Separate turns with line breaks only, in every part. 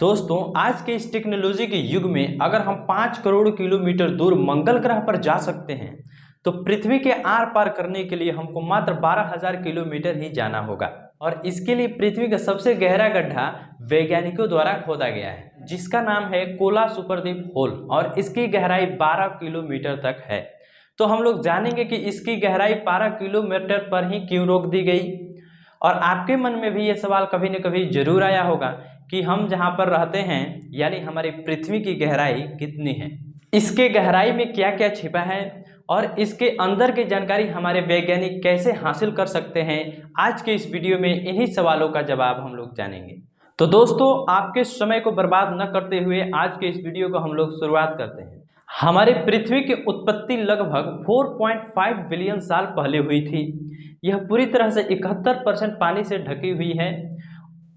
दोस्तों, आज के इस टेक्नोलॉजी के युग में अगर हम 5 करोड़ किलोमीटर दूर मंगल ग्रह पर जा सकते हैं तो पृथ्वी के आर पार करने के लिए हमको मात्र 12,000 किलोमीटर ही जाना होगा। और इसके लिए पृथ्वी का सबसे गहरा गड्ढा वैज्ञानिकों द्वारा खोदा गया है, जिसका नाम है कोला सुपरदीप होल, और इसकी गहराई 12 किलोमीटर तक है। तो हम लोग जानेंगे कि इसकी गहराई 12 किलोमीटर पर ही क्यों रोक दी गई। और आपके मन में भी ये सवाल कभी न कभी जरूर आया होगा कि हम जहाँ पर रहते हैं यानी हमारी पृथ्वी की गहराई कितनी है, इसके गहराई में क्या क्या छिपा है और इसके अंदर की जानकारी हमारे वैज्ञानिक कैसे हासिल कर सकते हैं। आज के इस वीडियो में इन्हीं सवालों का जवाब हम लोग जानेंगे। तो दोस्तों, आपके समय को बर्बाद न करते हुए आज के इस वीडियो को हम लोग शुरुआत करते हैं। हमारे पृथ्वी की उत्पत्ति लगभग 4.5 बिलियन साल पहले हुई थी। यह पूरी तरह से 71% पानी से ढकी हुई है।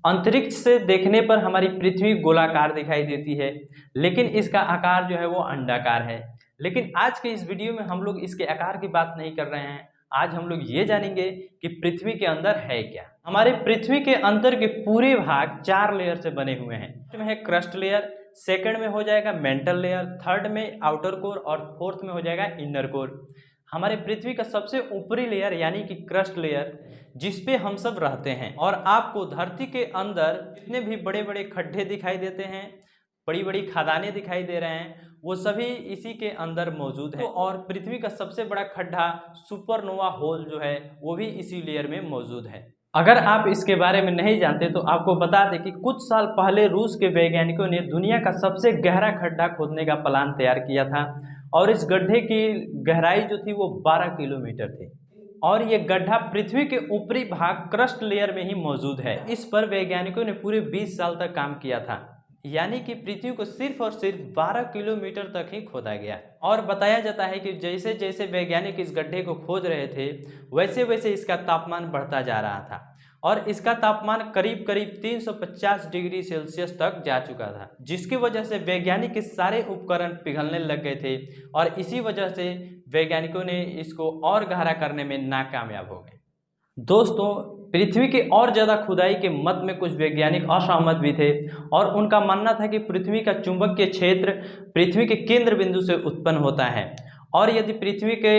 अंतरिक्ष से देखने पर हमारी पृथ्वी गोलाकार दिखाई देती है, लेकिन इसका आकार जो है वो अंडाकार है। लेकिन आज के इस वीडियो में हम लोग इसके आकार की बात नहीं कर रहे हैं। आज हम लोग ये जानेंगे कि पृथ्वी के अंदर है क्या। हमारे पृथ्वी के अंदर के पूरे भाग 4 लेयर से बने हुए हैं। फर्स्ट में है क्रस्ट लेयर, सेकंड में हो जाएगा मेंटल लेयर, थर्ड में आउटर कोर और फोर्थ में हो जाएगा इनर कोर। हमारे पृथ्वी का सबसे ऊपरी लेयर यानी कि क्रस्ट लेयर, जिस पे हम सब रहते हैं। और आपको धरती के अंदर जितने भी बड़े बड़े खड्डे दिखाई देते हैं, बड़ी बड़ी खदानें दिखाई दे रहे हैं, वो सभी इसी के अंदर मौजूद है। और पृथ्वी का सबसे बड़ा खड्डा सुपरनोवा होल जो है वो भी इसी लेयर में मौजूद है। अगर आप इसके बारे में नहीं जानते तो आपको बता दें कि कुछ साल पहले रूस के वैज्ञानिकों ने दुनिया का सबसे गहरा खड्डा खोदने का प्लान तैयार किया था, और इस गड्ढे की गहराई जो थी वो 12 किलोमीटर थी। और ये गड्ढा पृथ्वी के ऊपरी भाग क्रस्ट लेयर में ही मौजूद है। इस पर वैज्ञानिकों ने पूरे 20 साल तक काम किया था, यानी कि पृथ्वी को सिर्फ और सिर्फ 12 किलोमीटर तक ही खोदा गया। और बताया जाता है कि जैसे जैसे वैज्ञानिक इस गड्ढे को खोद रहे थे वैसे वैसे इसका तापमान बढ़ता जा रहा था, और इसका तापमान करीब करीब 350 डिग्री सेल्सियस तक जा चुका था, जिसकी वजह से वैज्ञानिक के सारे उपकरण पिघलने लग गए थे। और इसी वजह से वैज्ञानिकों ने इसको और गहरा करने में नाकामयाब हो गए। दोस्तों, पृथ्वी के और ज़्यादा खुदाई के मत में कुछ वैज्ञानिक असहमत भी थे, और उनका मानना था कि पृथ्वी का चुंबकीय क्षेत्र पृथ्वी के केंद्र बिंदु से उत्पन्न होता है, और यदि पृथ्वी के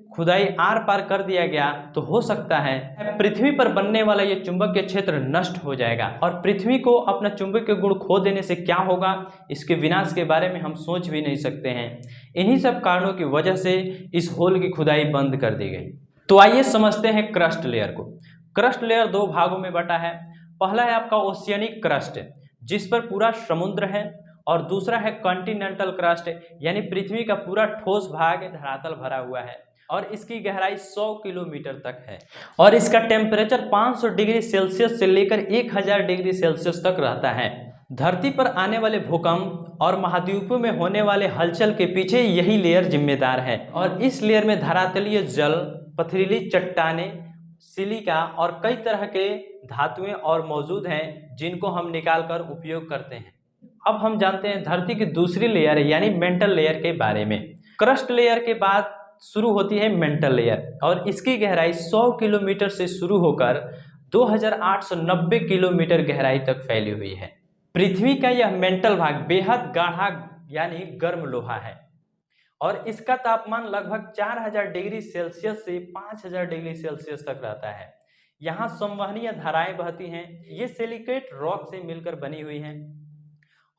खुदाई आर पार कर दिया गया तो हो सकता है पृथ्वी पर बनने वाला ये चुंबकीय क्षेत्र नष्ट हो जाएगा। और पृथ्वी को अपना चुंबकीय गुण खो देने से क्या होगा, इसके विनाश के बारे में हम सोच भी नहीं सकते हैं। इन्हीं सब कारणों की वजह से इस होल की खुदाई बंद कर दी गई। तो आइए समझते हैं क्रस्ट लेयर को। क्रस्ट लेयर 2 भागों में बटा है। पहला है आपका ओशियनिक क्रस्ट, जिस पर पूरा समुद्र है, और दूसरा है कॉन्टिनेंटल क्रस्ट, यानी पृथ्वी का पूरा ठोस भाग धरातल भरा हुआ है, और इसकी गहराई 100 किलोमीटर तक है। और इसका टेम्परेचर 500 डिग्री सेल्सियस से लेकर 1000 डिग्री सेल्सियस तक रहता है। धरती पर आने वाले भूकंप और महाद्वीपों में होने वाले हलचल के पीछे यही लेयर जिम्मेदार है। और इस लेयर में धरातलीय जल, पथरीली चट्टानें, सिलिका और कई तरह के धातुएं और मौजूद हैं, जिनको हम निकाल कर उपयोग करते हैं। अब हम जानते हैं धरती की दूसरी लेयर यानी मेंटल लेयर के बारे में। क्रस्ट लेयर के बाद शुरू होती है मेंटल लेयर, और इसकी गहराई 100 किलोमीटर से शुरू होकर 2890 किलोमीटर गहराई तक फैली हुई है। पृथ्वी का यह मेंटल भाग बेहद गाढ़ा यानी गर्म लोहा है, और इसका तापमान लगभग 4000 डिग्री सेल्सियस से 5000 डिग्री सेल्सियस तक रहता है। यहाँ संवहनीय धाराएं बहती हैं। ये सिलिकेट रॉक से मिलकर बनी हुई हैं,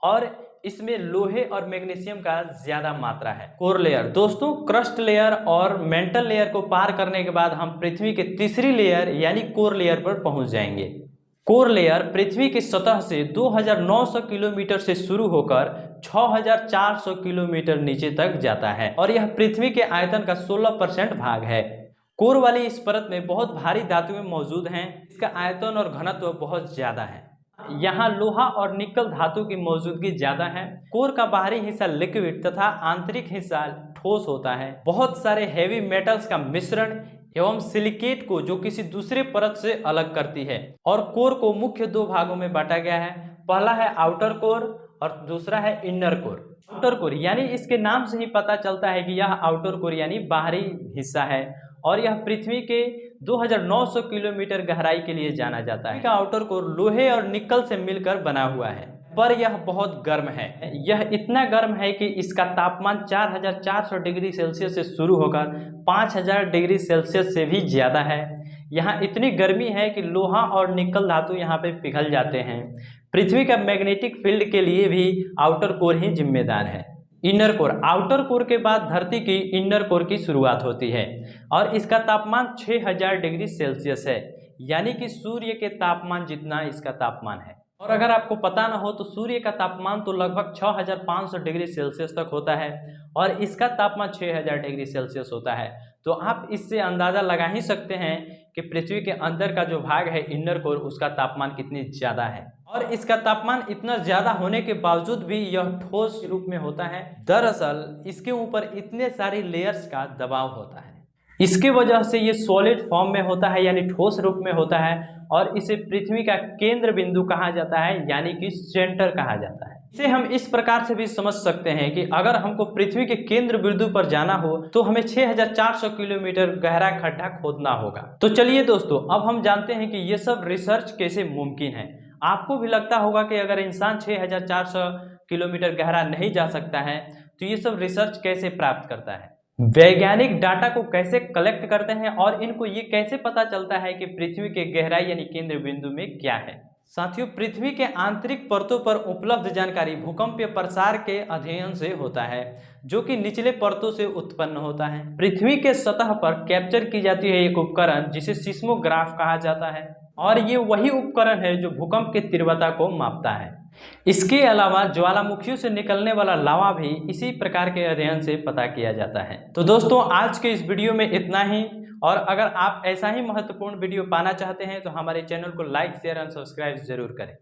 और इसमें लोहे और मैग्नीशियम का ज्यादा मात्रा है। कोर लेयर, दोस्तों, क्रस्ट लेयर और मेंटल लेयर को पार करने के बाद हम पृथ्वी के तीसरी लेयर यानी कोर लेयर पर पहुंच जाएंगे। कोर लेयर पृथ्वी की सतह से 2900 किलोमीटर से शुरू होकर 6400 किलोमीटर नीचे तक जाता है, और यह पृथ्वी के आयतन का 16% भाग है। कोर वाली इस परत में बहुत भारी धातुएं मौजूद हैं। इसका आयतन और घनत्व बहुत ज्यादा है। यहाँ लोहा और निकल धातु की मौजूदगी ज्यादा है। कोर का बाहरी हिस्सा लिक्विड तथा आंतरिक हिस्सा ठोस होता है। बहुत सारे हेवी मेटल्स का मिश्रण एवं सिलिकेट को जो किसी दूसरे परत से अलग करती है। और कोर को मुख्य 2 भागों में बांटा गया है। पहला है आउटर कोर और दूसरा है इनर कोर। आउटर कोर यानी इसके नाम से ही पता चलता है कि यह आउटर कोर यानी बाहरी हिस्सा है, और यह पृथ्वी के 2900 किलोमीटर गहराई के लिए जाना जाता है। इसका आउटर कोर लोहे और निकल से मिलकर बना हुआ है। पर यह बहुत गर्म है। यह इतना गर्म है कि इसका तापमान 4400 डिग्री सेल्सियस से शुरू होकर 5000 डिग्री सेल्सियस से भी ज़्यादा है। यहाँ इतनी गर्मी है कि लोहा और निकल धातु यहाँ पे पिघल जाते हैं। पृथ्वी का मैग्नेटिक फील्ड के लिए भी आउटर कोर ही जिम्मेदार है। इनर कोर, आउटर कोर के बाद धरती की इनर कोर की शुरुआत होती है और इसका तापमान 6000 डिग्री सेल्सियस है, यानी कि सूर्य के तापमान जितना इसका तापमान है। और अगर आपको पता ना हो तो सूर्य का तापमान तो लगभग 6500 डिग्री सेल्सियस तक होता है और इसका तापमान 6000 डिग्री सेल्सियस होता है। तो आप इससे अंदाज़ा लगा ही सकते हैं कि पृथ्वी के अंदर का जो भाग है इनर कोर, उसका तापमान कितनी ज़्यादा है। और इसका तापमान इतना ज़्यादा होने के बावजूद भी यह ठोस रूप में होता है। दरअसल इसके ऊपर इतने सारे लेयर्स का दबाव होता है, इसकी वजह से ये सॉलिड फॉर्म में होता है, यानी ठोस रूप में होता है और इसे पृथ्वी का केंद्र बिंदु कहा जाता है, यानी कि सेंटर कहा जाता है। इसे हम इस प्रकार से भी समझ सकते हैं कि अगर हमको पृथ्वी के केंद्र बिंदु पर जाना हो तो हमें 6400 किलोमीटर गहरा खड्डा खोदना होगा। तो चलिए दोस्तों, अब हम जानते हैं कि ये सब रिसर्च कैसे मुमकिन है। आपको भी लगता होगा कि अगर इंसान 6400 किलोमीटर गहरा नहीं जा सकता है तो ये सब रिसर्च कैसे प्राप्त करता है, वैज्ञानिक डाटा को कैसे कलेक्ट करते हैं और इनको ये कैसे पता चलता है कि पृथ्वी के गहराई यानी केंद्र बिंदु में क्या है। साथियों, पृथ्वी के आंतरिक परतों पर उपलब्ध जानकारी भूकंपीय प्रसार के अध्ययन से होता है, जो कि निचले परतों से उत्पन्न होता है। पृथ्वी के सतह पर कैप्चर की जाती है एक उपकरण जिसे सिस्मोग्राफ कहा जाता है और ये वही उपकरण है जो भूकंप की तीव्रता को मापता है। इसके अलावा ज्वालामुखियों से निकलने वाला लावा भी इसी प्रकार के अध्ययन से पता किया जाता है। तो दोस्तों, आज के इस वीडियो में इतना ही, और अगर आप ऐसा ही महत्वपूर्ण वीडियो पाना चाहते हैं तो हमारे चैनल को लाइक, शेयर एंड सब्सक्राइब जरूर करें।